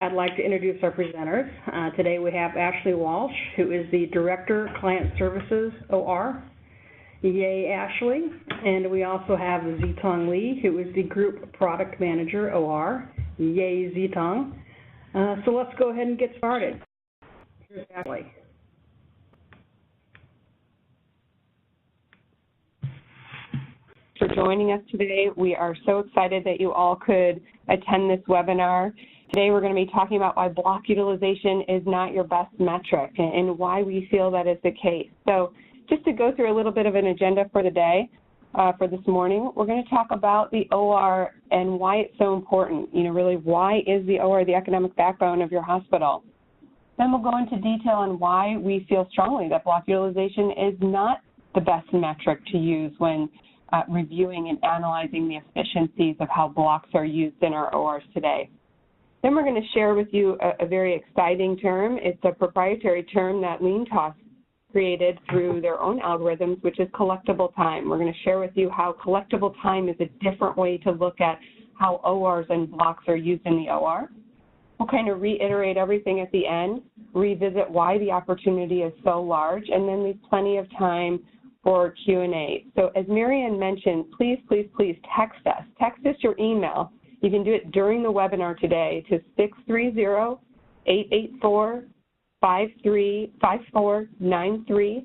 I'd like to introduce our presenters. Today we have Ashley Walsh, who is the Director, Client Services, OR. Yay, Ashley. And we also have Zitong Lee, who is the Group Product Manager, OR. Yay, Zitong. So let's go ahead and get started. Here's Ashley. For joining us today. We are so excited that you all could attend this webinar. Today we're going to be talking about why block utilization is not your best metric and why we feel that is the case. So just to go through a little bit of an agenda for the day, for this morning, we're going to talk about the OR and why it's so important. Really, why is the OR the economic backbone of your hospital? Then we'll go into detail on why we feel strongly that block utilization is not the best metric to use when reviewing and analyzing the efficiencies of how blocks are used in our ORs today. Then we're going to share with you a very exciting term. It's a proprietary term that LeanTaaS created through their own algorithms, which is collectible time. We're going to share with you how collectible time is a different way to look at how ORs and blocks are used in the OR. We'll kind of reiterate everything at the end, revisit why the opportunity is so large, and then leave plenty of time for Q&A. So as Marianne mentioned, please, please, please text us. Text us your email. You can do it during the webinar today to 630-884-5493.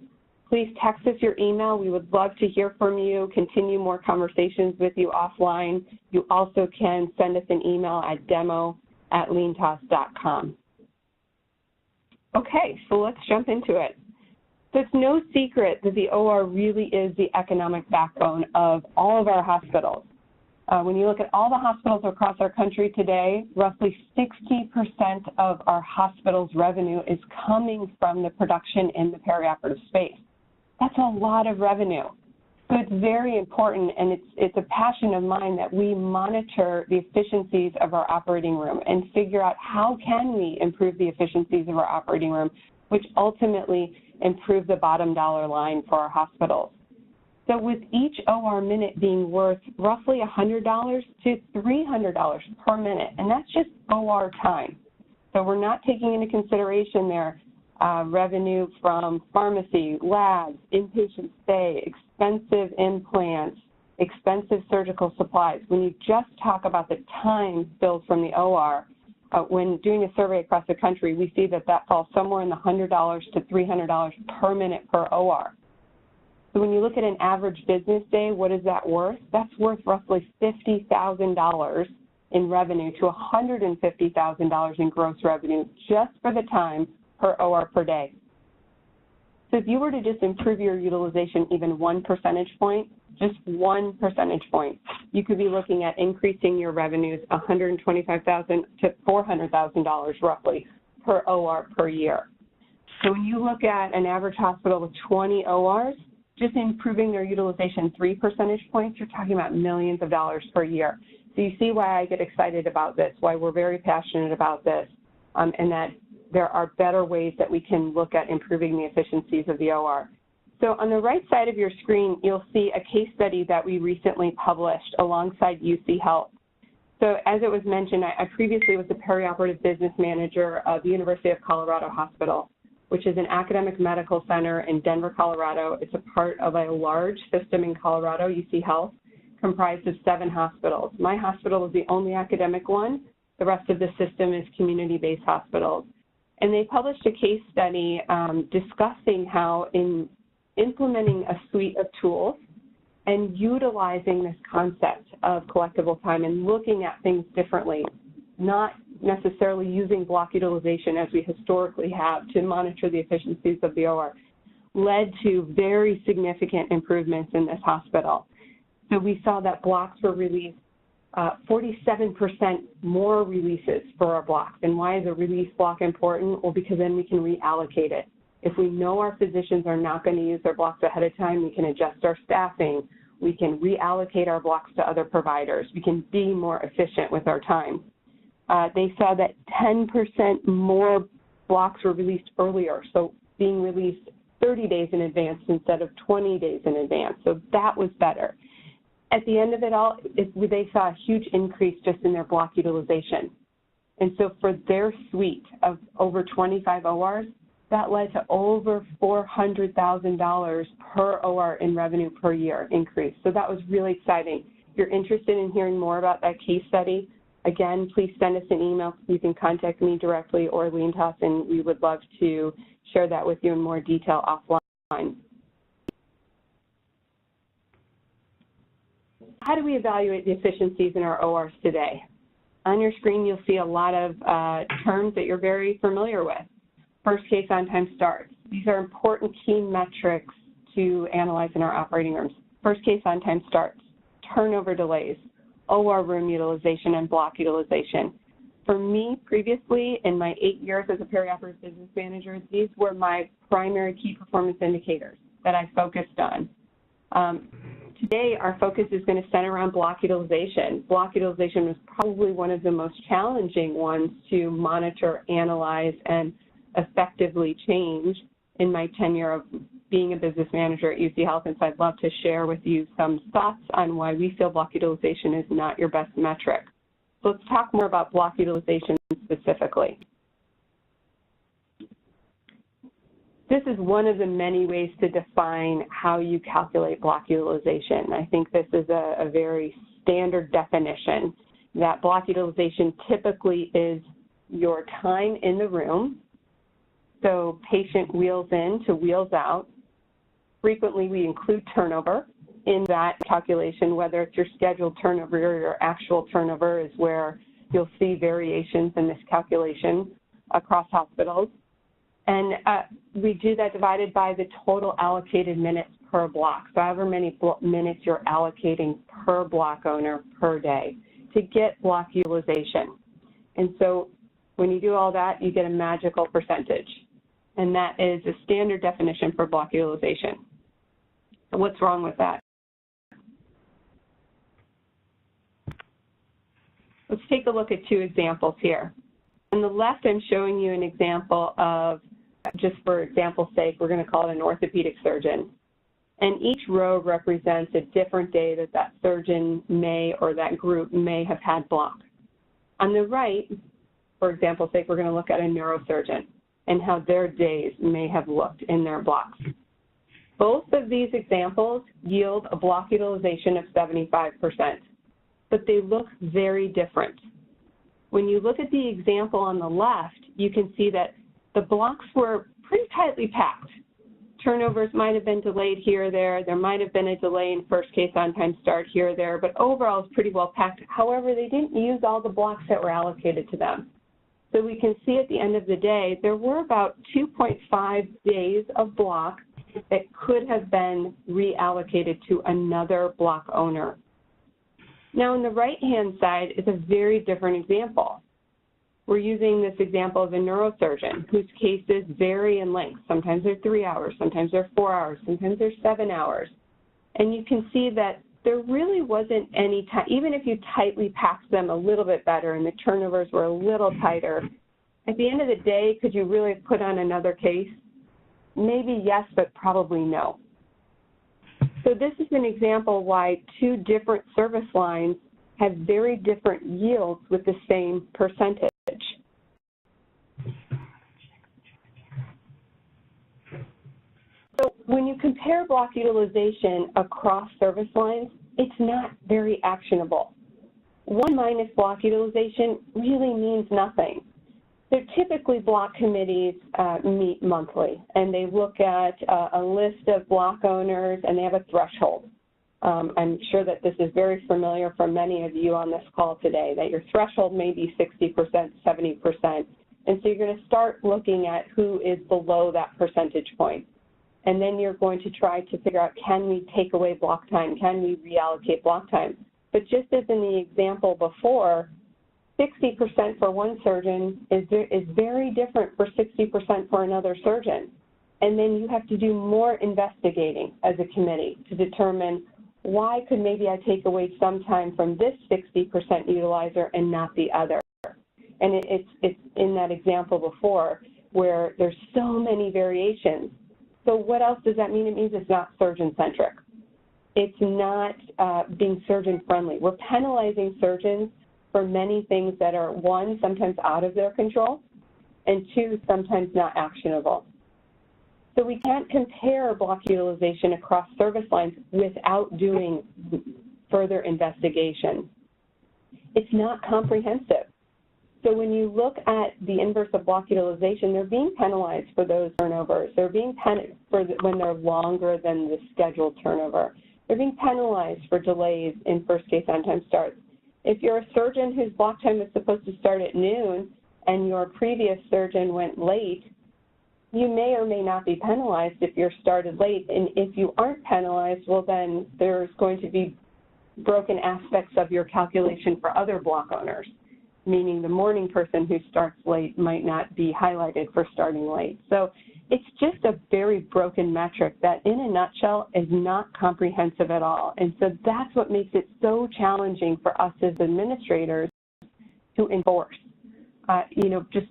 Please text us your email. We would love to hear from you, continue more conversations with you offline. You also can send us an email at demo@leantaas.com. Okay, so let's jump into it. So it's no secret that the OR really is the economic backbone of all of our hospitals. When you look at all the hospitals across our country today, roughly 60% of our hospitals' revenue is coming from the production in the perioperative space. That's a lot of revenue. So it's very important, and it's a passion of mine that we monitor the efficiencies of our operating room and figure out how can we improve the efficiencies of our operating room, which ultimately improve the bottom dollar line for our hospitals. So with each OR minute being worth roughly $100 to $300 per minute, and that's just OR time. So we're not taking into consideration their revenue from pharmacy, labs, inpatient stay, expensive implants, expensive surgical supplies. When you just talk about the time billed from the OR, when doing a survey across the country, we see that falls somewhere in the $100 to $300 per minute per OR. So when you look at an average business day, what is that worth? That's worth roughly $50,000 in revenue to $150,000 in gross revenue just for the time per OR per day. So if you were to just improve your utilization even 1 percentage point, just 1 percentage point, you could be looking at increasing your revenues $125,000 to $400,000 roughly per OR per year. So when you look at an average hospital with 20 ORs, just improving their utilization 3 percentage points, you're talking about millions of dollars per year. So you see why I get excited about this, why we're very passionate about this, and that there are better ways that we can look at improving the efficiencies of the OR. So on the right side of your screen, you'll see a case study that we recently published alongside UC Health. So as it was mentioned, I previously was the perioperative business manager of the University of Colorado Hospital, which is an academic medical center in Denver, Colorado. It's a part of a large system in Colorado, UC Health, comprised of 7 hospitals. My hospital is the only academic one. The rest of the system is community-based hospitals. And they published a case study discussing how in implementing a suite of tools and utilizing this concept of collectible time and looking at things differently, not necessarily using block utilization as we historically have to monitor the efficiencies of the OR, led to very significant improvements in this hospital. So we saw that blocks were released 47% more releases for our blocks. And why is a release block important? Well, because then we can reallocate it. If we know our physicians are not going to use their blocks ahead of time, we can adjust our staffing. We can reallocate our blocks to other providers. We can be more efficient with our time. They saw that 10% more blocks were released earlier, so being released 30 days in advance instead of 20 days in advance. So that was better. At the end of it all, they saw a huge increase just in their block utilization. And so for their suite of over 25 ORs, that led to over $400,000 per OR in revenue per year increase. So that was really exciting. If you're interested in hearing more about that case study, again, please send us an email. You can contact me directly or LeanTaaS, and we would love to share that with you in more detail offline. How do we evaluate the efficiencies in our ORs today? On your screen, you'll see a lot of terms that you're very familiar with. First case on-time starts. These are important key metrics to analyze in our operating rooms. First case on-time starts, turnover delays, OR room utilization, and block utilization. For me, previously, in my 8 years as a perioperative business manager, these were my primary key performance indicators that I focused on. Today, our focus is going to center around block utilization. Block utilization was probably one of the most challenging ones to monitor, analyze, and effectively change in my tenure of being a business manager at UC Health. And so I'd love to share with you some thoughts on why we feel block utilization is not your best metric. So let's talk more about block utilization specifically. This is one of the many ways to define how you calculate block utilization. I think this is a very standard definition that block utilization typically is your time in the room. So patient wheels in to wheels out. Frequently, we include turnover in that calculation, whether it's your scheduled turnover or your actual turnover is where you'll see variations in this calculation across hospitals. And we do that divided by the total allocated minutes per block. So however many minutes you're allocating per block owner per day to get block utilization. And so when you do all that, you get a magical percentage. And that is a standard definition for block utilization. So what's wrong with that? Let's take a look at two examples here. On the left, I'm showing you an example of, just for example's sake, we're going to call it an orthopedic surgeon. And each row represents a different day that that surgeon may, or that group may have had block. On the right, for example's sake, we're going to look at a neurosurgeon and how their days may have looked in their blocks. Both of these examples yield a block utilization of 75%, but they look very different. When you look at the example on the left, you can see that the blocks were pretty tightly packed. Turnovers might have been delayed here or there. There might have been a delay in first case on-time start here or there, but overall it's pretty well packed. However, they didn't use all the blocks that were allocated to them. So we can see at the end of the day, there were about 2.5 days of block that could have been reallocated to another block owner. Now, on the right-hand side is a very different example. We're using this example of a neurosurgeon whose cases vary in length. Sometimes they're 3 hours, sometimes they're 4 hours, sometimes they're 7 hours. And you can see that there really wasn't any time, even if you tightly packed them a little bit better and the turnovers were a little tighter, at the end of the day, could you really put on another case? Maybe yes, but probably no. So this is an example why two different service lines have very different yields with the same percentage. So when you compare block utilization across service lines, it's not very actionable. 1 minus block utilization really means nothing. They're typically block committees meet monthly, and they look at a list of block owners, and they have a threshold. I'm sure that this is very familiar for many of you on this call today, that your threshold may be 60%, 70%. And so you're going to start looking at who is below that percentage point. And then you're going to try to figure out, can we take away block time? Can we reallocate block time? But just as in the example before, 60% for one surgeon is very different for 60% for another surgeon. And then you have to do more investigating as a committee to determine why could maybe I take away some time from this 60% utilizer and not the other. And it's in that example before where there's so many variations. So what else does that mean? It means it's not surgeon-centric. It's not being surgeon-friendly. We're penalizing surgeons for many things that are, one, sometimes out of their control, and two, sometimes not actionable. So we can't compare block utilization across service lines without doing further investigation. It's not comprehensive. So when you look at the inverse of block utilization, they're being penalized for those turnovers. They're being penalized for when they're longer than the scheduled turnover. They're being penalized for delays in first case on-time starts. If you're a surgeon whose block time is supposed to start at noon and your previous surgeon went late, you may or may not be penalized if you're started late. And if you aren't penalized, well, then there's going to be broken aspects of your calculation for other block owners, meaning the morning person who starts late might not be highlighted for starting late. So it's just a very broken metric that, in a nutshell, is not comprehensive at all. And so that's what makes it so challenging for us as administrators to enforce. Just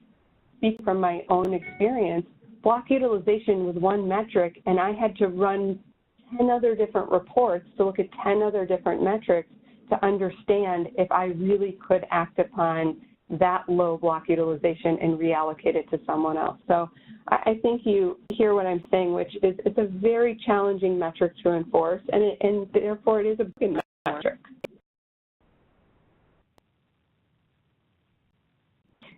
speak from my own experience, block utilization was one metric, and I had to run 10 other different reports to look at 10 other different metrics to understand if I really could act upon that low block utilization and reallocate it to someone else. So I think you hear what I'm saying, which is it's a very challenging metric to enforce, and therefore it is a broken metric.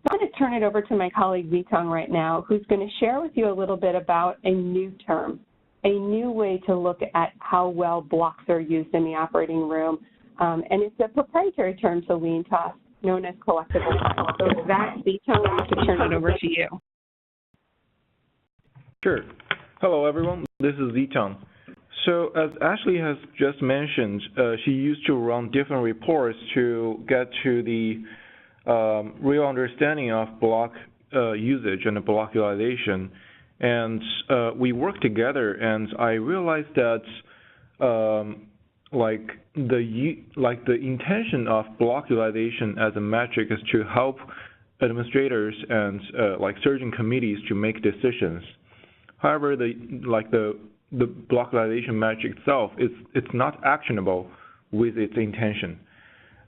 I'm going to turn it over to my colleague Zitong right now, who's going to share with you a little bit about a new term, a new way to look at how well blocks are used in the operating room. And it's a proprietary term to LeanTaaS, known as collectible time. So with that, Zitong, I'm going to turn it over to you. Sure. Hello, everyone. This is Zitong. So as Ashley has just mentioned, she used to run different reports to get to the real understanding of block usage and block utilization. And we worked together, and I realized that the intention of block utilization as a metric is to help administrators and surgeon committees to make decisions. However, the block utilization metric itself it's not actionable with its intention.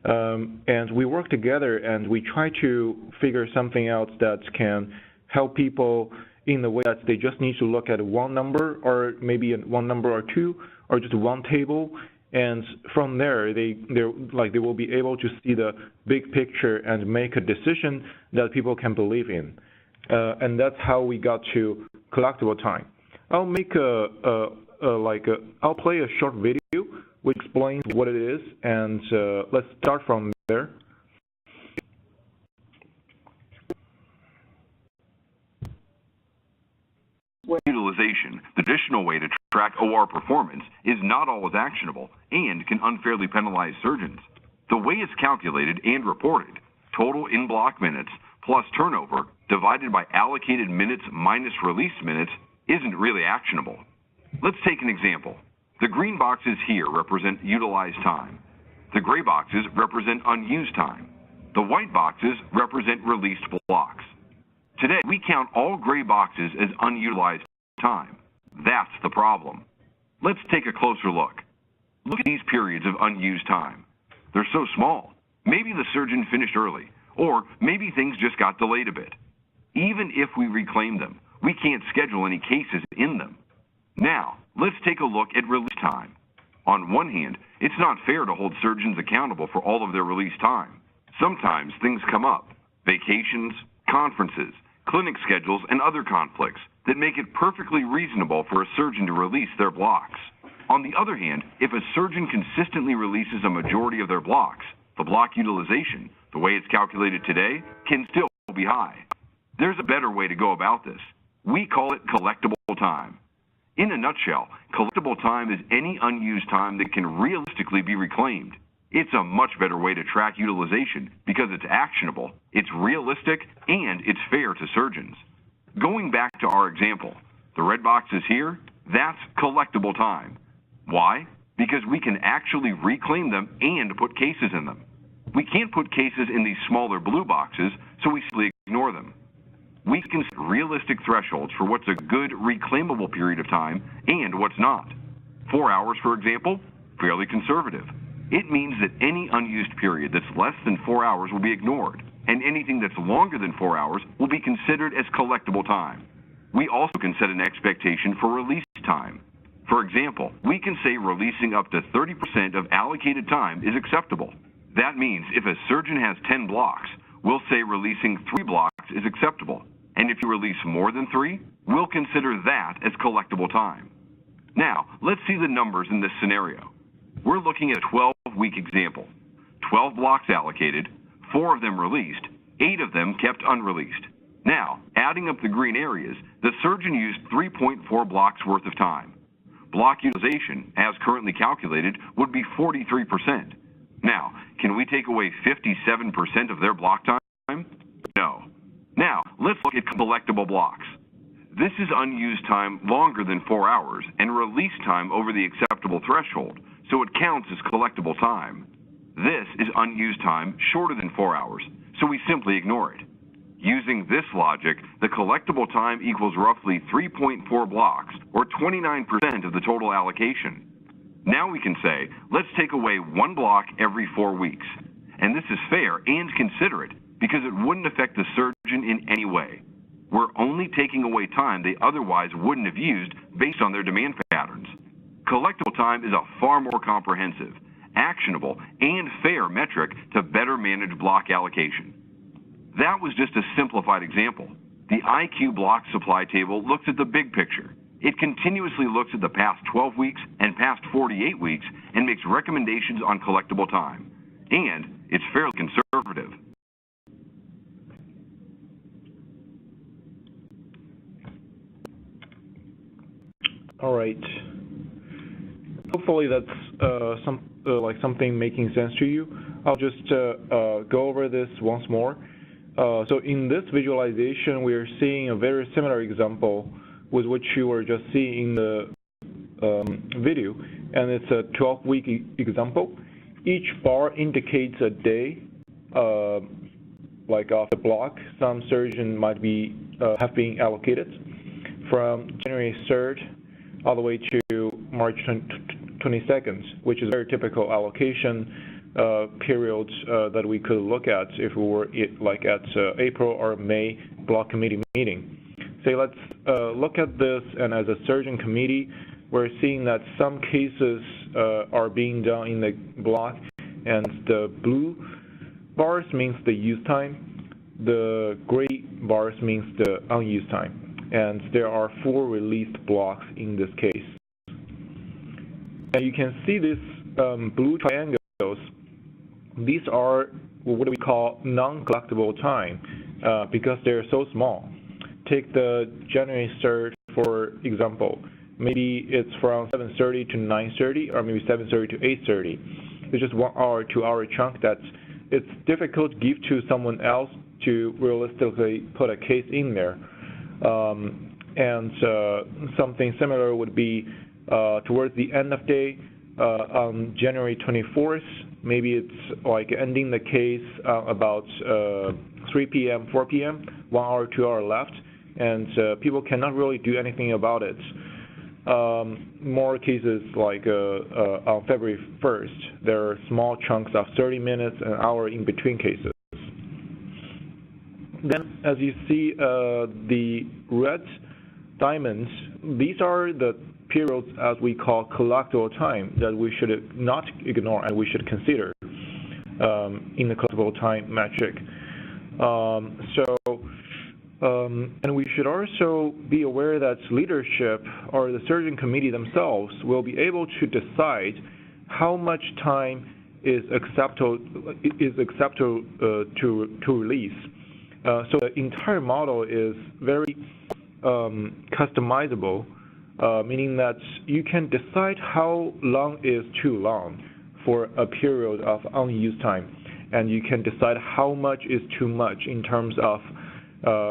And we work together and we try to figure something out that can help people in the way that they just need to look at one number, or maybe one number or two, or just one table, and from there they will be able to see the big picture and make a decision that people can believe in. And that's how we got to collectible time. I'll make I'll play a short video which explains what it is, and let's start from there. Utilization, the traditional way to track OR performance, is not always actionable and can unfairly penalize surgeons. The way it's calculated and reported, total in-block minutes plus turnover divided by allocated minutes minus released minutes, isn't really actionable. Let's take an example. The green boxes here represent utilized time. The gray boxes represent unused time. The white boxes represent released blocks. Today, we count all gray boxes as unutilized time. That's the problem. Let's take a closer look. Look at these periods of unused time. They're so small. Maybe the surgeon finished early, or maybe things just got delayed a bit. Even if we reclaim them, we can't schedule any cases in them. Now, let's take a look at release time. On one hand, it's not fair to hold surgeons accountable for all of their release time. Sometimes things come up, vacations, conferences, clinic schedules, and other conflicts that make it perfectly reasonable for a surgeon to release their blocks. On the other hand, if a surgeon consistently releases a majority of their blocks, the block utilization, the way it's calculated today, can still be high. There's a better way to go about this. We call it collectible time. In a nutshell, collectible time is any unused time that can realistically be reclaimed. It's a much better way to track utilization because it's actionable, it's realistic, and it's fair to surgeons. Going back to our example, the red boxes here, that's collectible time. Why? Because we can actually reclaim them and put cases in them. We can't put cases in these smaller blue boxes, so we simply ignore them. We can set realistic thresholds for what's a good reclaimable period of time and what's not. 4 hours, for example, fairly conservative. It means that any unused period that's less than 4 hours will be ignored, and anything that's longer than 4 hours will be considered as collectible time. We also can set an expectation for release time. For example, we can say releasing up to 30% of allocated time is acceptable. That means if a surgeon has 10 blocks, we'll say releasing 3 blocks is acceptable. And if you release more than 3, we'll consider that as collectible time. Now, let's see the numbers in this scenario. We're looking at a 12-week example. 12 blocks allocated, 4 of them released, 8 of them kept unreleased. Now, adding up the green areas, the surgeon used 3.4 blocks worth of time. Block utilization, as currently calculated, would be 43%. Now, can we take away 57% of their block time? No. Now, let's look at collectible blocks. This is unused time longer than 4 hours and release time over the acceptable threshold, so it counts as collectible time. This is unused time shorter than 4 hours, so we simply ignore it. Using this logic, the collectible time equals roughly 3.4 blocks, or 29% of the total allocation. Now we can say, let's take away 1 block every 4 weeks. And this is fair and considerate because it wouldn't affect the surgeon in any way. We're only taking away time they otherwise wouldn't have used based on their demand patterns. Collectible time is a far more comprehensive, actionable, and fair metric to better manage block allocation. That was just a simplified example. The IQ block supply table looks at the big picture. It continuously looks at the past 12 weeks and past 48 weeks and makes recommendations on collectible time. And it's fairly conservative. All right. Hopefully that's something making sense to you. I'll just go over this once more. So in this visualization, we are seeing a very similar example with what you were just seeing in the video, and it's a 12-week example. Each bar indicates a day, like off the block. Some surgeon might be have been allocated from January 3rd all the way to March 22nd, which is a very typical allocation periods that we could look at if we were at April or May block committee meeting. So let's look at this, and as a surgeon committee, we're seeing that some cases are being done in the block, and the blue bars means the use time, the gray bars means the unused time, and there are 4 released blocks in this case. And you can see these blue triangles. These are what we call non-collectible time because they're so small. Take the January 3rd, for example. Maybe it's from 7:30 to 9:30, or maybe 7:30 to 8:30. It's just 1 hour, 2 hour chunk that it's difficult to give to someone else to realistically put a case in there. Something similar would be towards the end of day on January 24th. Maybe it's like ending the case about 3 p.m., 4 p.m., 1 hour, 2 hour left, and people cannot really do anything about it. More cases like on February 1st, there are small chunks of 30 minutes, an hour in between cases. Then, as you see, the red diamonds, these are the periods as we call collectible time that we should not ignore and we should consider in the collectible time metric. And we should also be aware that leadership or the surgeon committee themselves will be able to decide how much time is acceptable to release. So the entire model is very customizable, meaning that you can decide how long is too long for a period of unused time, and you can decide how much is too much in terms of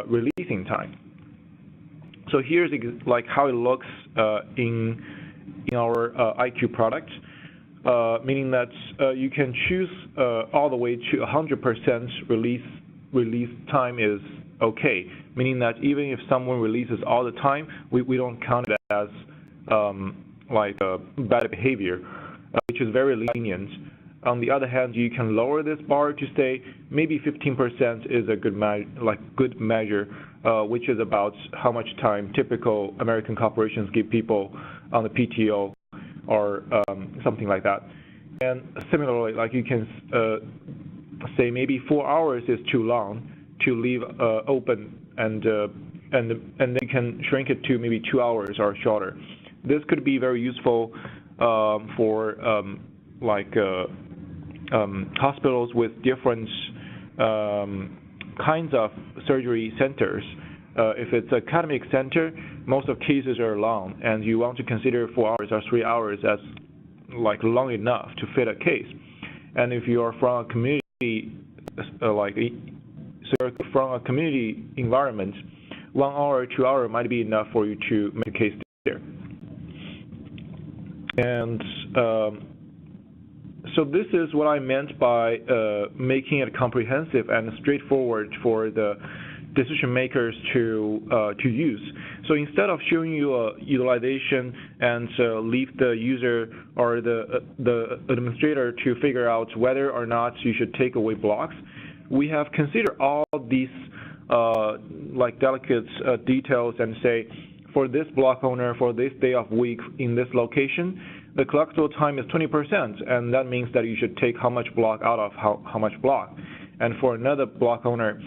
releasing time. So here's like how it looks in our IQ product, meaning that you can choose all the way to 100% release time is okay, meaning that even if someone releases all the time, we don't count it as like bad behavior, which is very lenient. On the other hand, you can lower this bar to say maybe 15% is a good measure, which is about how much time typical American corporations give people on the PTO or something like that. And similarly, like you can say maybe 4 hours is too long to leave open, and they can shrink it to maybe 2 hours or shorter. This could be very useful for hospitals with different kinds of surgery centers. If it's an academic center, most of cases are long, and you want to consider 4 hours or 3 hours as long enough to fit a case. And if you are from a community, from a community environment, 1 hour or 2 hours might be enough for you to make a case there. And so this is what I meant by making it comprehensive and straightforward for the decision makers to use. So instead of showing you a utilization and leave the user or the administrator to figure out whether or not you should take away blocks, we have considered all these delicate details and say, for this block owner, for this day of week in this location, the collectible time is 20%, and that means that you should take how much block out of how much block. And for another block owner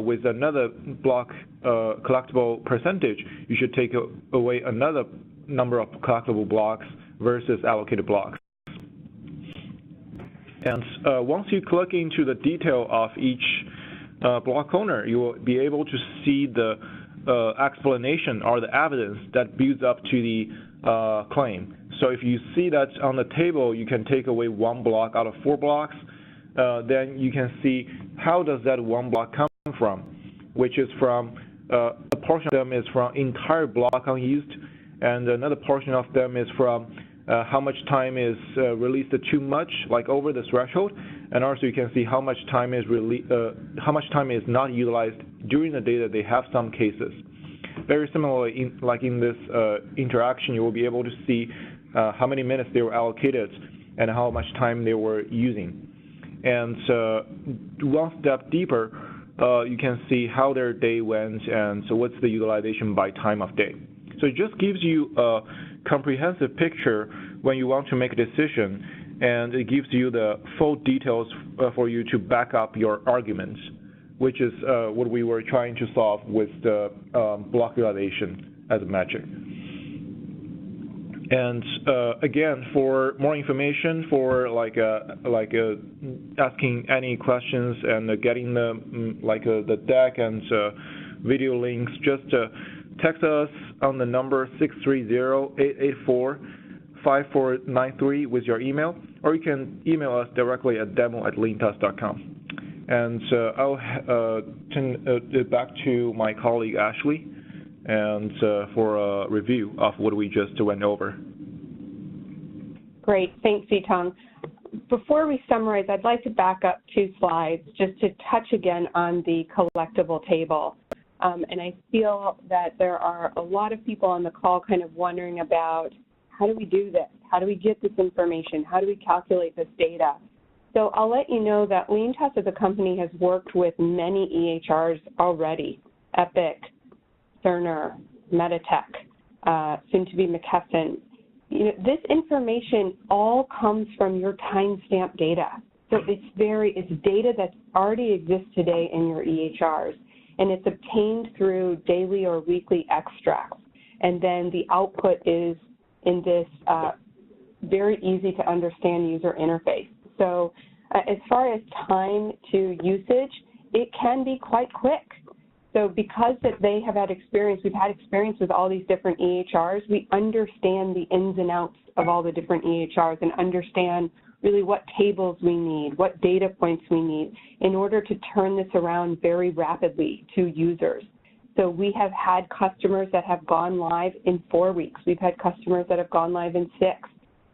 with another block collectible percentage, you should take away another number of collectible blocks versus allocated blocks. And once you click into the detail of each block owner, you will be able to see the explanation or the evidence that builds up to the claim. So if you see that on the table, you can take away 1 block out of 4 blocks, then you can see how does that 1 block come from, which is from a portion of them is from entire block unused, and another portion of them is from how much time is released too much, like over the threshold, and also you can see how much time is is not utilized during the day that they have some cases. Very similarly, in this interaction, you will be able to see how many minutes they were allocated and how much time they were using. And one step deeper, you can see how their day went and so what's the utilization by time of day. So it just gives you a comprehensive picture when you want to make a decision, and it gives you the full details for you to back up your arguments, which is what we were trying to solve with the block utilization as a metric. And again, for more information, for asking any questions and getting the deck and video links, just text us on the number 630-884-5493 with your email, or you can email us directly at demo@LeanTaaS.com. And I'll turn it back to my colleague Ashley and for a review of what we just went over. Great, thanks, Zitong. Before we summarize, I'd like to back up 2 slides just to touch again on the collectible table. And I feel that there are a lot of people on the call kind of wondering about how do we do this? How do we get this information? How do we calculate this data? So I'll let you know that LeanTaaS as a company has worked with many EHRs already, Epic, Cerner, Meditech, soon to be McKesson. This information all comes from your timestamp data. So it's data that already exists today in your EHRs, and it's obtained through daily or weekly extracts. And then the output is in this very easy to understand user interface. So as far as time to usage, it can be quite quick. So because that they have had experience, we've had experience with all these different EHRs, we understand the ins and outs of all the different EHRs and understand really what tables we need, what data points we need in order to turn this around very rapidly to users. So we have had customers that have gone live in 4 weeks. We've had customers that have gone live in 6.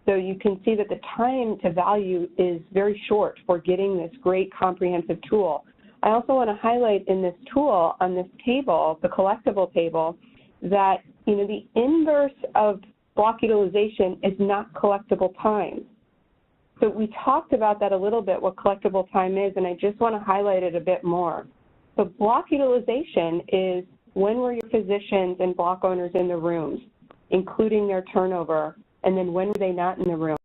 So you can see that the time to value is very short for getting this great comprehensive tool. I also want to highlight in this tool, on this table, the collectible table, that the inverse of block utilization is not collectible time. So we talked about that a little bit, what collectible time is, and I just want to highlight it a bit more. So block utilization is when were your physicians and block owners in the rooms, including their turnover, and then when were they not in the room?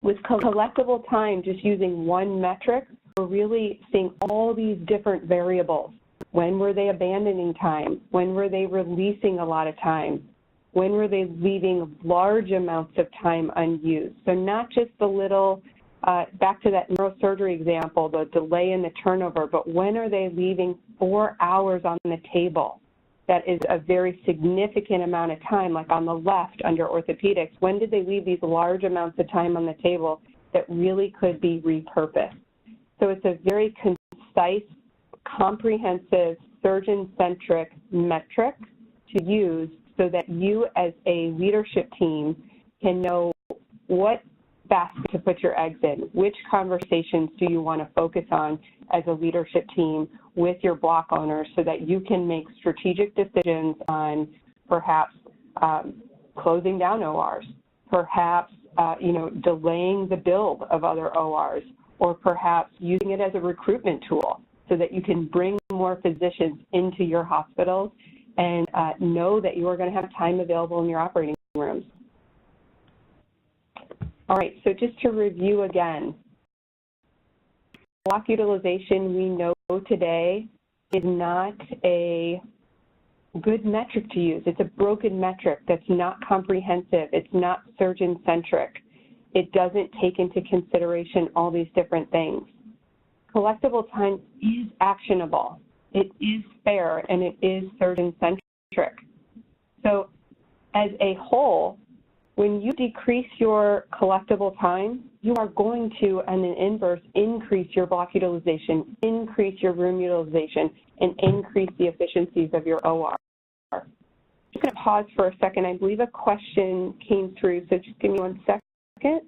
With collectible time, just using one metric, we're really seeing all these different variables. When were they abandoning time? When were they releasing a lot of time? When were they leaving large amounts of time unused? So not just the little, back to that neurosurgery example, the delay in the turnover, but when are they leaving 4 hours on the table? That is a very significant amount of time, like on the left under orthopedics. When did they leave these large amounts of time on the table that really could be repurposed? So it's a very concise, comprehensive, surgeon-centric metric to use so that you as a leadership team can know what basket to put your eggs in, which conversations do you want to focus on as a leadership team with your block owners so that you can make strategic decisions on perhaps closing down ORs, perhaps delaying the build of other ORs, or perhaps using it as a recruitment tool so that you can bring more physicians into your hospitals and know that you are going to have time available in your operating rooms. All right, so just to review again, block utilization we know today is not a good metric to use. It's a broken metric that's not comprehensive. It's not surgeon-centric. It doesn't take into consideration all these different things. Collectible time is actionable. It is fair, and it is surgeon-centric. So as a whole, when you decrease your collectible time, you are going to, on an inverse, increase your block utilization, increase your room utilization, and increase the efficiencies of your OR. I'm just going to pause for a second. I believe a question came through, so just give me 1 second.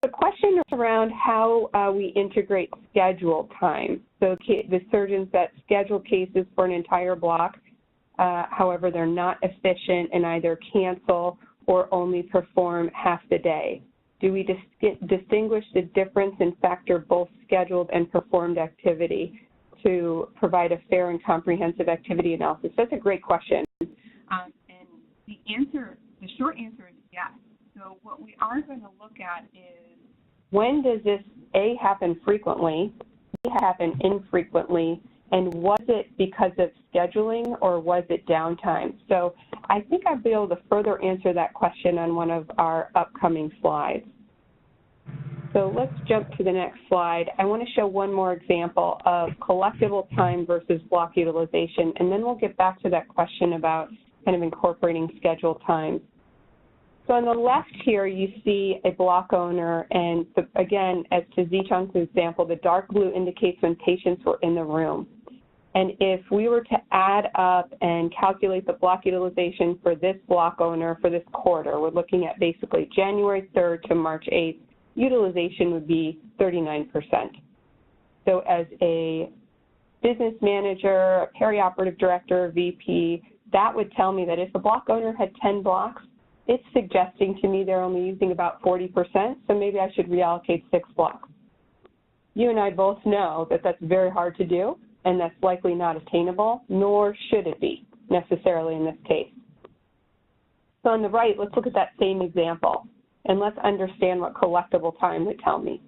The question is around how we integrate scheduled time. So the surgeons that schedule cases for an entire block, however, they're not efficient and either cancel or only perform half the day. Do we distinguish the difference and factor both scheduled and performed activity to provide a fair and comprehensive activity analysis? That's a great question. And the short answer is yes. So what we are going to look at is, when does this A, happen frequently, B, happen infrequently, and was it because of scheduling or was it downtime? So I think I'll be able to further answer that question on one of our upcoming slides. So let's jump to the next slide. I want to show one more example of collectible time versus block utilization, and then we'll get back to that question about kind of incorporating scheduled time. So on the left here, you see a block owner, and again, as to Zichang's example, the dark blue indicates when patients were in the room. And if we were to add up and calculate the block utilization for this block owner for this quarter, we're looking at basically January 3rd to March 8th, utilization would be 39%. So as a business manager, a perioperative director, VP, that would tell me that if the block owner had 10 blocks, it's suggesting to me they're only using about 40%, so maybe I should reallocate 6 blocks. You and I both know that that's very hard to do, and that's likely not attainable, nor should it be necessarily in this case. So on the right, let's look at that same example, and let's understand what collectible time would tell me.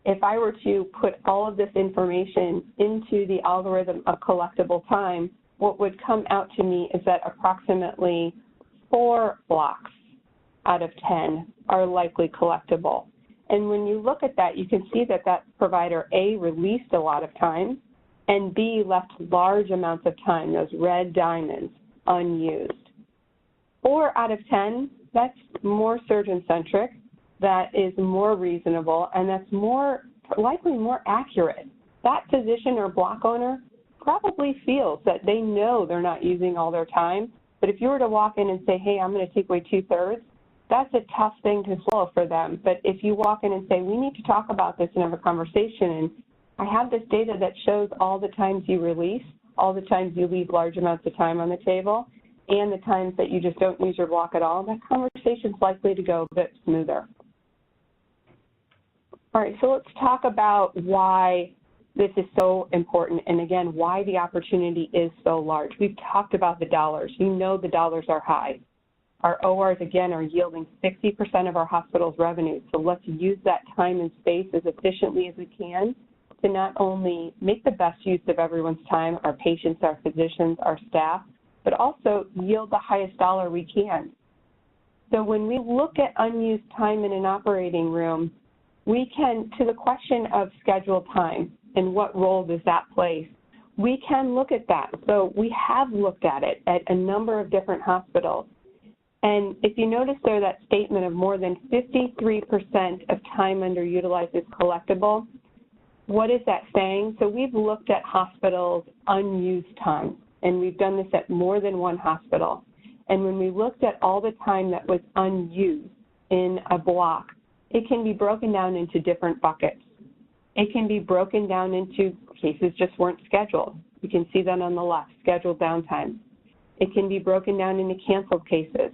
If I were to put all of this information into the algorithm of collectible time, what would come out to me is that approximately 4 blocks out of 10 are likely collectible. And when you look at that, you can see that that provider, A, released a lot of time, and B, left large amounts of time, those red diamonds, unused. 4 out of 10, that's more surgeon-centric, that is more reasonable, and that's likely more accurate. That physician or block owner probably feels that they know they're not using all their time, but if you were to walk in and say, hey, I'm going to take away 2/3, that's a tough thing to swallow for them. But if you walk in and say, we need to talk about this and have a conversation, and I have this data that shows all the times you release, all the times you leave large amounts of time on the table, and the times that you just don't use your block at all, that conversation's likely to go a bit smoother. All right, so let's talk about why this is so important, and again, why the opportunity is so large. We've talked about the dollars. You know the dollars are high. Our ORs, again, are yielding 60% of our hospital's revenue, so let's use that time and space as efficiently as we can to not only make the best use of everyone's time, our patients, our physicians, our staff, but also yield the highest dollar we can. So when we look at unused time in an operating room, we can, to the question of scheduled time and what role does that play, we can look at that. So we have looked at it at a number of different hospitals. And if you notice there that statement of more than 53% of time underutilized is collectible, what is that saying? So we've looked at hospitals' unused time, and we've done this at more than one hospital. And when we looked at all the time that was unused in a block, it can be broken down into different buckets. It can be broken down into cases just weren't scheduled. You can see that on the left, scheduled downtime. It can be broken down into canceled cases.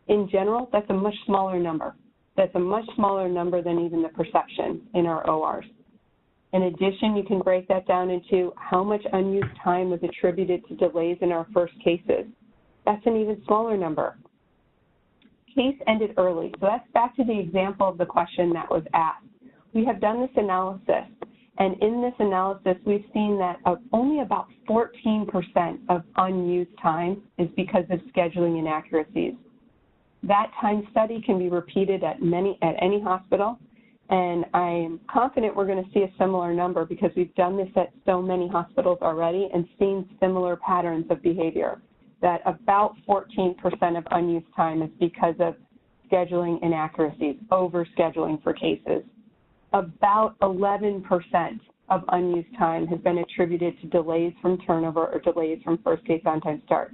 In general, that's a much smaller number. That's a much smaller number than even the perception in our ORs. In addition, you can break that down into how much unused time was attributed to delays in our first cases. That's an even smaller number. Case ended early. So that's back to the example of the question that was asked. We have done this analysis, and in this analysis, we've seen that only about 14% of unused time is because of scheduling inaccuracies. That time study can be repeated at any hospital, and I'm confident we're going to see a similar number because we've done this at so many hospitals already and seen similar patterns of behavior, that about 14% of unused time is because of scheduling inaccuracies, over-scheduling for cases. About 11% of unused time has been attributed to delays from turnover or delays from first case on-time start.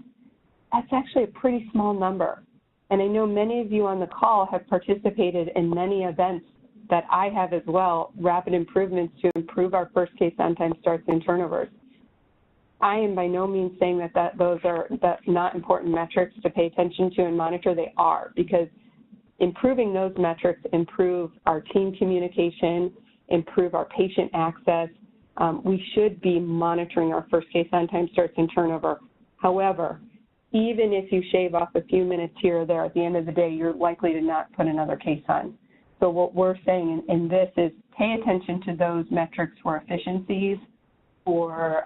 That's actually a pretty small number. And I know many of you on the call have participated in many events that I have as well, rapid improvements to improve our first case on-time starts and turnovers. I am by no means saying that those are not important metrics to pay attention to and monitor. They are, because improving those metrics improve our team communication, improve our patient access. We should be monitoring our first case on-time starts and turnover. However, even if you shave off a few minutes here or there, at the end of the day, you're likely to not put another case on. So what we're saying in this is pay attention to those metrics for efficiencies, for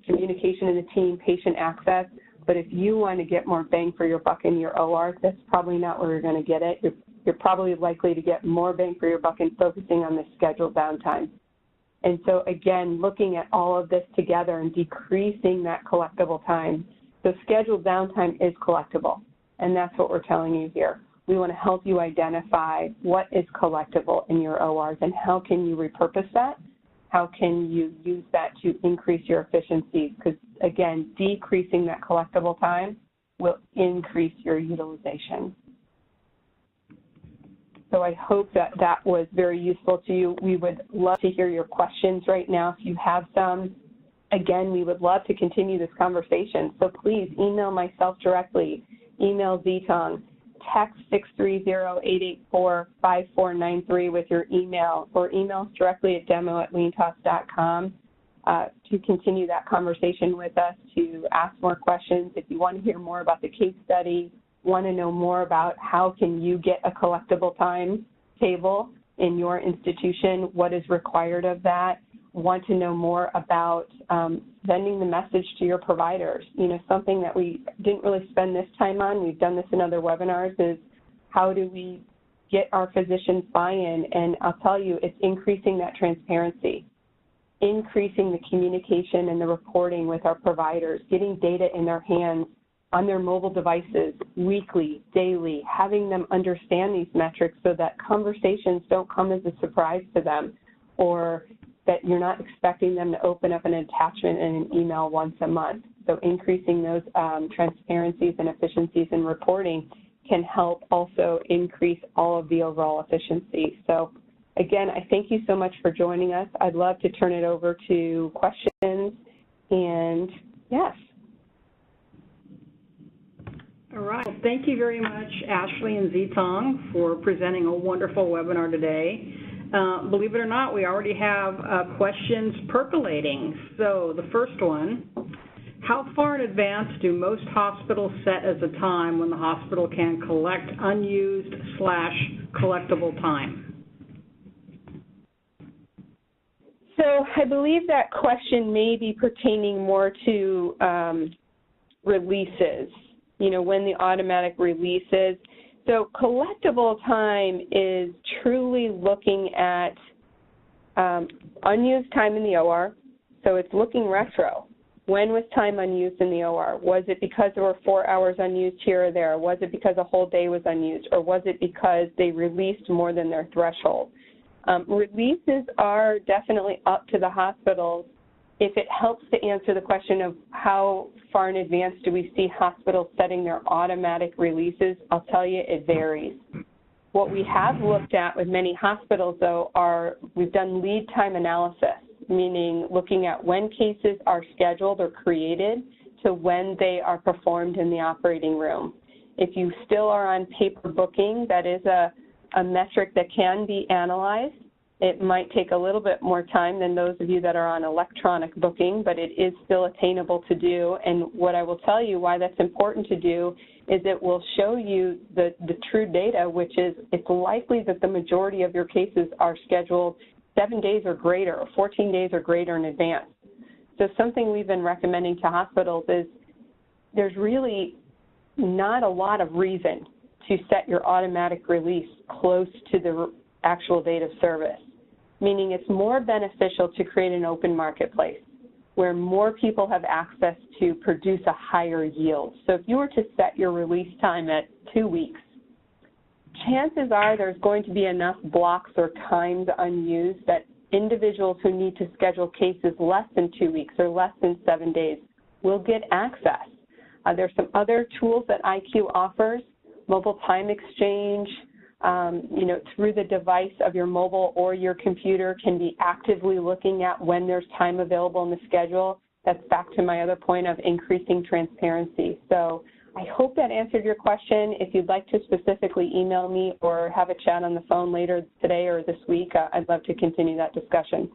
communication in the team, patient access. But if you want to get more bang for your buck in your OR, that's probably not where you're going to get it. You're probably likely to get more bang for your buck in focusing on the scheduled downtime. And so again, looking at all of this together and decreasing that collectible time. So scheduled downtime is collectible, and that's what we're telling you here. We want to help you identify what is collectible in your ORs and how can you repurpose that? How can you use that to increase your efficiency? Because again, decreasing that collectible time will increase your utilization. So I hope that that was very useful to you. We would love to hear your questions right now if you have some. Again, we would love to continue this conversation. So please email myself directly, email Zitong, text 630-884-5493 with your email, or email us directly at demo@LeanTaaS.com to continue that conversation with us, to ask more questions. If you want to hear more about the case study, want to know more about how can you get a collectible time table in your institution, what is required of that, want to know more about sending the message to your providers. You know, something that we didn't really spend this time on, we've done this in other webinars, is how do we get our physicians buy-in? And I'll tell you, it's increasing that transparency, increasing the communication and the reporting with our providers, getting data in their hands on their mobile devices weekly, daily, having them understand these metrics so that conversations don't come as a surprise to them, or that you're not expecting them to open up an attachment in an email once a month. So increasing those transparencies and efficiencies in reporting can help also increase all of the overall efficiency. So again, I thank you so much for joining us. I'd love to turn it over to questions, and yes. All right. Well, thank you very much, Ashley and Zitong, for presenting a wonderful webinar today. Believe it or not, we already have questions percolating. So the first one, how far in advance do most hospitals set as a time when the hospital can collect unused/collectible time? So I believe that question may be pertaining more to releases, you know, when the automatic releases. So collectible time is truly looking at unused time in the OR. So it's looking retro. When was time unused in the OR? Was it because there were 4 hours unused here or there? Was it because a whole day was unused? Or was it because they released more than their threshold? Releases are definitely up to the hospitals. If it helps to answer the question of how far in advance do we see hospitals setting their automatic releases, I'll tell you it varies. What we have looked at with many hospitals, though, we've done lead time analysis, meaning looking at when cases are scheduled or created to when they are performed in the operating room. If you still are on paper booking, that is a metric that can be analyzed. It might take a little bit more time than those of you that are on electronic booking, but it is still attainable to do. And what I will tell you why that's important to do is it will show you the true data, which is it's likely that the majority of your cases are scheduled 7 days or greater, or 14 days or greater in advance. So something we've been recommending to hospitals is there's really not a lot of reason to set your automatic release close to the actual date of service, meaning it's more beneficial to create an open marketplace where more people have access to produce a higher yield. So if you were to set your release time at 2 weeks, chances are there's going to be enough blocks or times unused that individuals who need to schedule cases less than 2 weeks or less than 7 days will get access. There's some other tools that IQ offers. Mobile time exchange, you know, through the device of your mobile or your computer can be actively looking at when there's time available in the schedule. That's back to my other point of increasing transparency. So I hope that answered your question. If you'd like to specifically email me or have a chat on the phone later today or this week, I'd love to continue that discussion.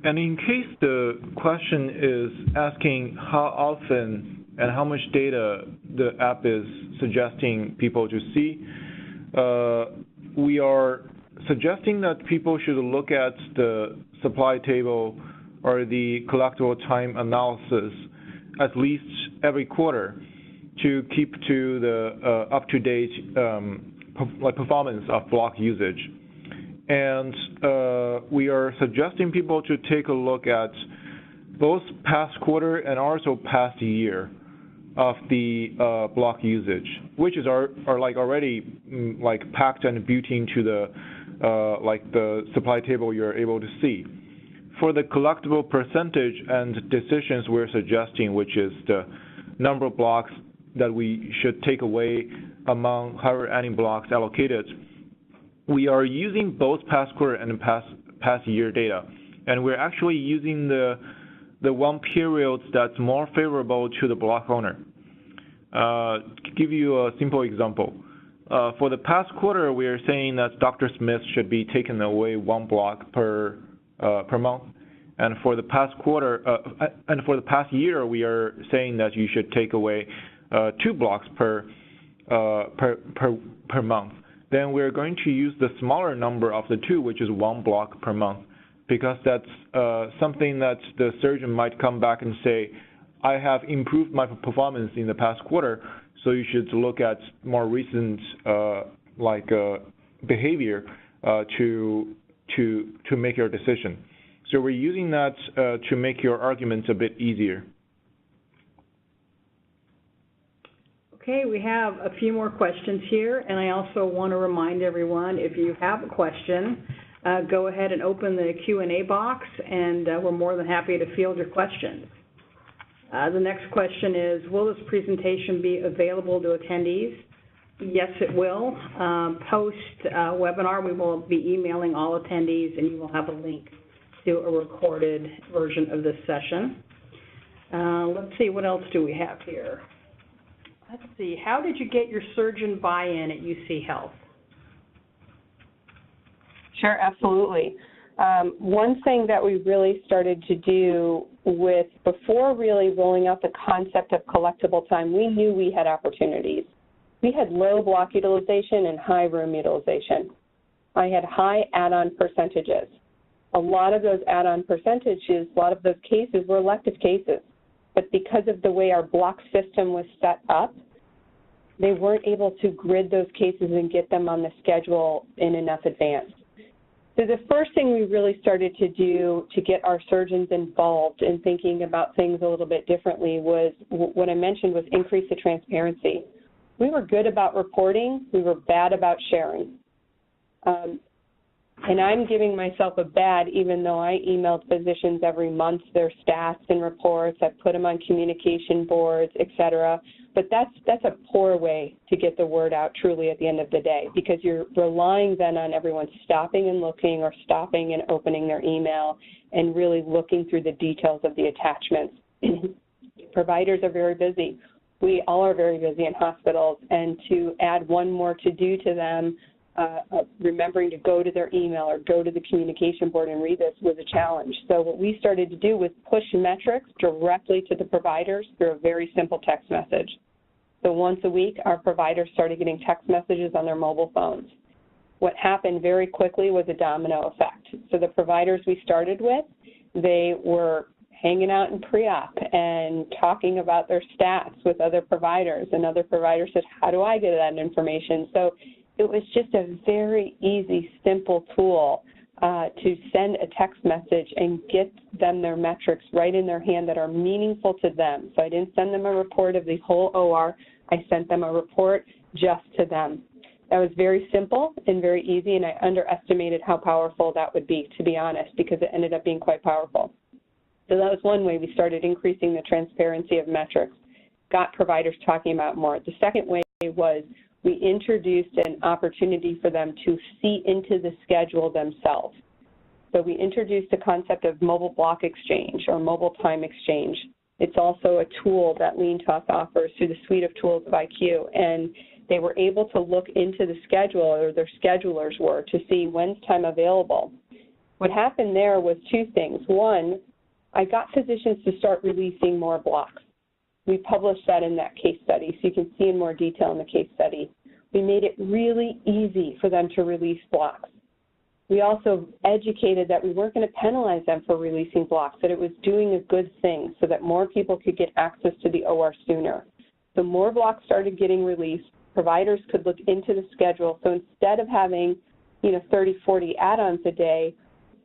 And in case the question is asking how often and how much data the app is suggesting people to see, we are suggesting that people should look at the supply table or the collectible time analysis at least every quarter to keep to the up-to-date performance of block usage. And we are suggesting people to take a look at both past quarter and also past year of the block usage, which is already packed and built into the the supply table you're able to see. For the collectible percentage and decisions we're suggesting, which is the number of blocks that we should take away among however any blocks allocated, we are using both past quarter and past year data, and we're actually using the one period that's more favorable to the block owner. To give you a simple example, for the past quarter, we are saying that Dr. Smith should be taken away 1 block per month, and for the past quarter, and for the past year, we are saying that you should take away 2 blocks per month. Then we're going to use the smaller number of the 2, which is 1 block per month, because that's something that the surgeon might come back and say, I have improved my performance in the past quarter, so you should look at more recent behavior to make your decision. So we're using that to make your arguments a bit easier. Okay, we have a few more questions here, and I also want to remind everyone, if you have a question, go ahead and open the Q&A box, and we're more than happy to field your questions. The next question is, will this presentation be available to attendees? Yes, it will. Post-webinar, we will be emailing all attendees, and you will have a link to a recorded version of this session. Let's see, what else do we have here? Let's see, how did you get your surgeon buy-in at UC Health? Sure, absolutely. One thing that we really started to do before really rolling out the concept of collectible time, we knew we had opportunities. We had low block utilization and high room utilization. I had high add-on percentages. A lot of those add-on percentages, a lot of those cases were elective cases. But because of the way our block system was set up, they weren't able to grid those cases and get them on the schedule in enough advance. So the first thing we really started to do to get our surgeons involved in thinking about things a little bit differently was what I mentioned was increase the transparency. We were good about reporting, we were bad about sharing. And I'm giving myself a bad, even though I emailed physicians every month their stats and reports. I put them on communication boards, et cetera. But that's a poor way to get the word out truly at the end of the day, because you're relying then on everyone stopping and looking or stopping and opening their email and really looking through the details of the attachments. Providers are very busy. We all are very busy in hospitals, and to add one more to-do to them, remembering to go to their email or go to the communication board and read this was a challenge. So what we started to do was push metrics directly to the providers through a very simple text message. So once a week, our providers started getting text messages on their mobile phones. What happened very quickly was a domino effect. So the providers we started with, they were hanging out in pre-op and talking about their stats with other providers, and other providers said, how do I get that information? So it was just a very easy, simple tool to send a text message and get them their metrics right in their hand that are meaningful to them. So I didn't send them a report of the whole OR. I sent them a report just to them. That was very simple and very easy, and I underestimated how powerful that would be, to be honest, because it ended up being quite powerful. So that was one way we started increasing the transparency of metrics, got providers talking about more. The second way was we introduced an opportunity for them to see into the schedule themselves. So we introduced the concept of mobile block exchange or mobile time exchange. It's also a tool that LeanTaaS offers through the suite of tools of IQ, and they were able to look into the schedule, or their schedulers were, to see when's time available. What happened there was two things. One, I got physicians to start releasing more blocks. We published that in that case study, so you can see in more detail in the case study. We made it really easy for them to release blocks. We also educated that we weren't going to penalize them for releasing blocks, that it was doing a good thing so that more people could get access to the OR sooner. So more blocks started getting released. Providers could look into the schedule. So instead of having, 30, 40 add-ons a day,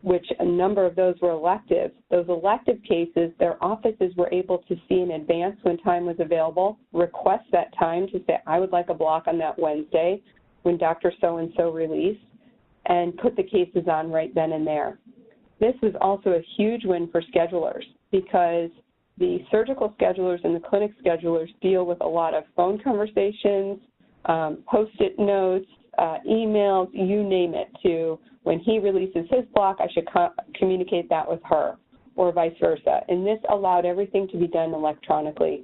which a number of those were elective, those elective cases, their offices were able to see in advance when time was available, request that time to say, I would like a block on that Wednesday when Dr. So-and-so released, and put the cases on right then and there. This was also a huge win for schedulers because the surgical schedulers and the clinic schedulers deal with a lot of phone conversations, Post-it notes, emails, you name it, to when he releases his block, I should communicate that with her, or vice versa. And this allowed everything to be done electronically.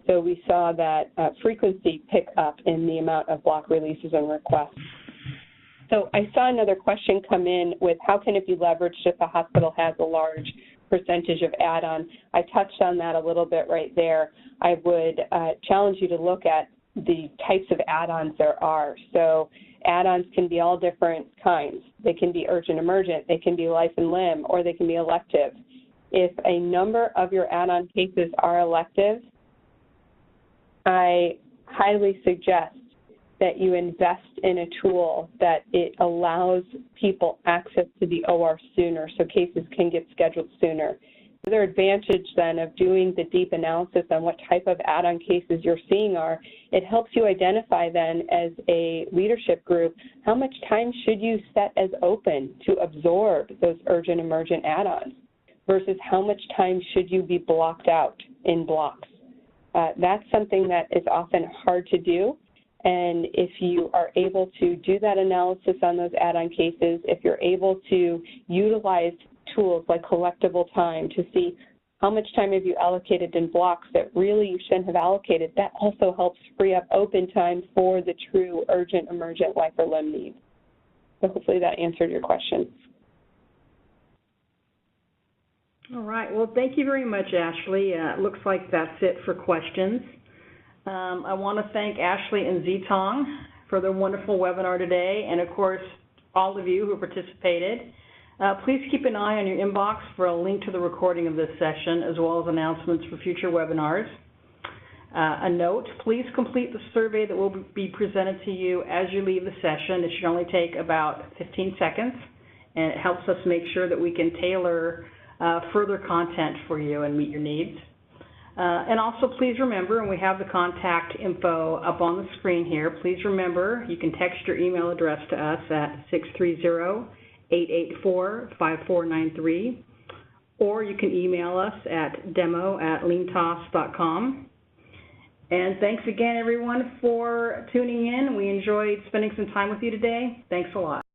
So we saw that frequency pick up in the amount of block releases and requests. So I saw another question come in with how can it be leveraged if the hospital has a large percentage of add-on? I touched on that a little bit right there. I would challenge you to look at the types of add-ons there are. So add-ons can be all different kinds. They can be urgent emergent, they can be life and limb, or they can be elective. If a number of your add-on cases are elective, I highly suggest that you invest in a tool that it allows people access to the OR sooner so cases can get scheduled sooner. The other advantage then of doing the deep analysis on what type of add-on cases you're seeing are, it helps you identify then as a leadership group how much time should you set as open to absorb those urgent emergent add-ons versus how much time should you be blocked out in blocks. That's something that is often hard to do. And if you are able to do that analysis on those add-on cases, if you're able to utilize tools like collectible time to see How much time have you allocated in blocks that really you shouldn't have allocated? That also helps free up open time for the true urgent, emergent life or limb needs. So hopefully that answered your question. All right. Well, thank you very much, Ashley. It looks like that's it for questions. I want to thank Ashley and Zitong for their wonderful webinar today, and of course, all of you who participated. Please keep an eye on your inbox for a link to the recording of this session, as well as announcements for future webinars. A note, please complete the survey that will be presented to you as you leave the session. It should only take about 15 seconds, and it helps us make sure that we can tailor further content for you and meet your needs. And also, please remember, and we have the contact info up on the screen here, please remember you can text your email address to us at 630-884-5493, or you can email us at demo@LeanTaaS.com. And thanks again, everyone, for tuning in. We enjoyed spending some time with you today. Thanks a lot.